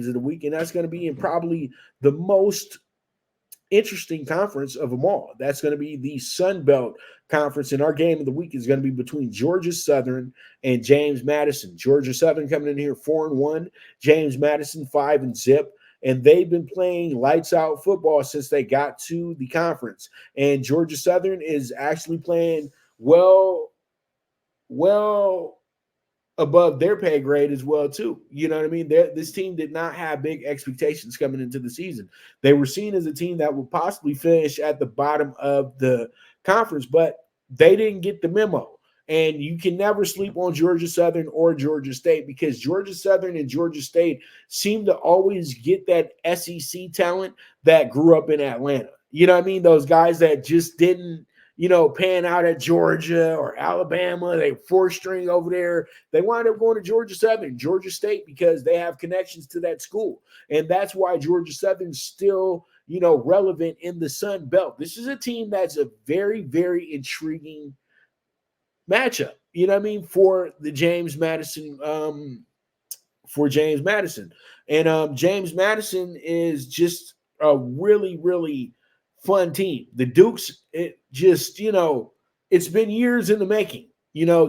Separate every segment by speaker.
Speaker 1: of the week, and that's going to be in probably the most interesting conference of them all. That's going to be the Sun Belt Conference, and our game of the week is going to be between Georgia Southern and James Madison. Georgia Southern coming in here 4-1, James Madison 5-0. And they've been playing lights out football since they got to the conference. And Georgia Southern is actually playing well above their pay grade as well too. You know what I mean? This team did not have big expectations coming into the season. They were seen as a team that would possibly finish at the bottom of the conference, but they didn't get the memo. And you can never sleep on Georgia Southern or Georgia State, because Georgia Southern and Georgia State seem to always get that SEC talent that grew up in Atlanta. You know what I mean? Those guys that just didn't, pan out at Georgia or Alabama. They four string over there. They wind up going to Georgia Southern, Georgia State, because they have connections to that school. And that's why Georgia Southern's still, relevant in the Sun Belt. This is a team that's a very, very intriguing matchup, for the James Madison, And James Madison is just a really, really fun team. The Dukes, it's been years in the making.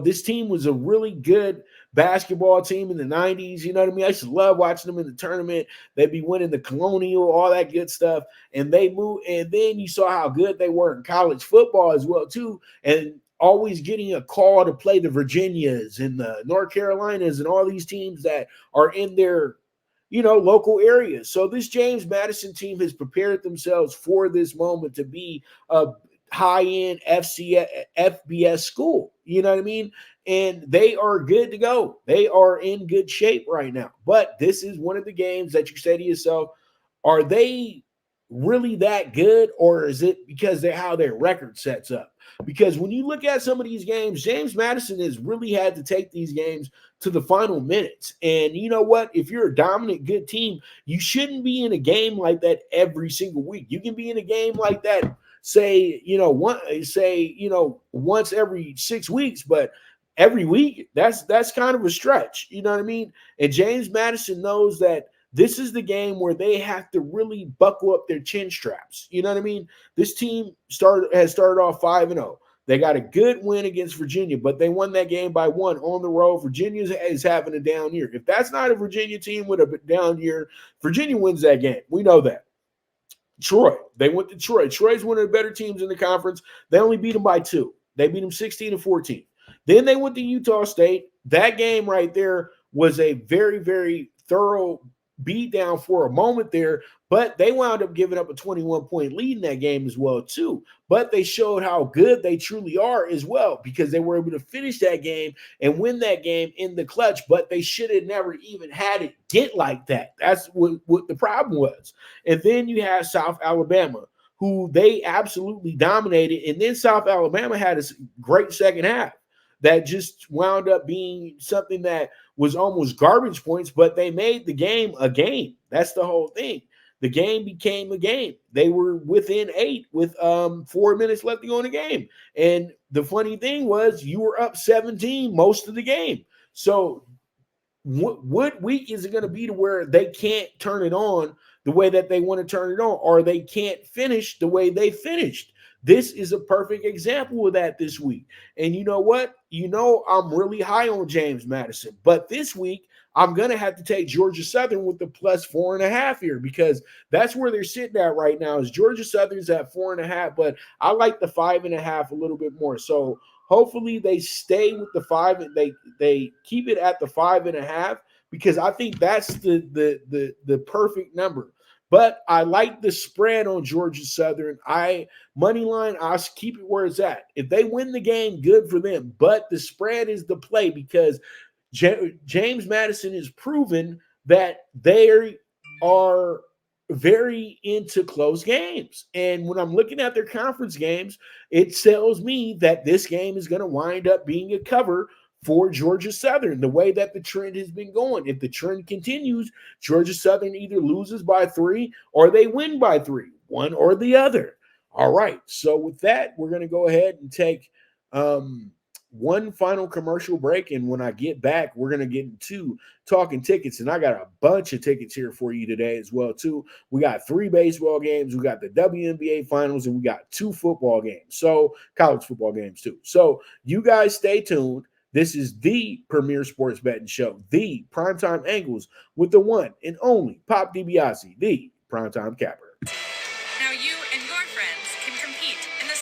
Speaker 1: This team was a really good basketball team in the 90s. You know what I mean? I used to love watching them in the tournament. They'd be winning the Colonial, all that good stuff. And they moved, and then you saw how good they were in college football as well, too. And always getting a call to play the Virginias and the North Carolinas and all these teams that are in their local areas. So this James Madison team has prepared themselves for this moment to be a high-end FBS school. You know what I mean? And they are good to go. They are in good shape right now. But this is one of the games that you say to yourself, are they really that good, or is it because they're how their record sets up? Because when you look at some of these games, James Madison has really had to take these games to the final minutes. And you know what? If you're a dominant, good team, you shouldn't be in a game like that every single week. You can be in a game like that, once every 6 weeks, but every week, that's kind of a stretch. You know what I mean? And James Madison knows that this is the game where they have to really buckle up their chin straps. You know what I mean? This team has started off 5-0. They got a good win against Virginia, but they won that game by 1 on the road. Virginia is having a down year. If that's not a Virginia team with a down year, Virginia wins that game. We know that. Troy, they went to Troy. Troy's one of the better teams in the conference. They only beat them by 2. They beat them 16-14. Then they went to Utah State. That game right there was a very, very thorough beat down for a moment there, but they wound up giving up a 21-point lead in that game as well too. But they showed how good they truly are as well, because they were able to finish that game and win that game in the clutch. But they should have never even had it get like that. That's what the problem was. And then you have South Alabama, who they absolutely dominated. And then South Alabama had a great second half that just wound up being something that was almost garbage points, but they made the game a game. That's the whole thing. The game became a game. They were within 8 with 4 minutes left to go in the game. And the funny thing was, you were up 17 most of the game. So what week is it going to be to where they can't turn it on the way that they want to turn it on, or they can't finish the way they finished? This is a perfect example of that this week. And you know what? I'm really high on James Madison. But this week, I'm going to have to take Georgia Southern with the plus 4.5 here, because that's where they're sitting at right now. Is Georgia Southern's at 4.5, but I like the 5.5 a little bit more. So hopefully they stay with the 5 and they keep it at the 5.5, because I think that's the perfect number. But I like the spread on Georgia Southern. Money line, I'll keep it where it's at. If they win the game, good for them. But the spread is the play, because James Madison has proven that they are very into close games. And when I'm looking at their conference games, it tells me that this game is going to wind up being a cover for Georgia Southern, the way that the trend has been going. If the trend continues, Georgia Southern either loses by 3 or they win by 3, one or the other. All right. So with that, we're going to go ahead and take one final commercial break, and when I get back, we're gonna get into talking tickets, and I got a bunch of tickets here for you today as well too. We got 3 baseball games, we got the WNBA finals, and we got 2 football games, so college football games too. So you guys stay tuned. This is the premier sports betting show, the Primetime Angles, with the one and only Pop Dibiase, the Primetime Capper.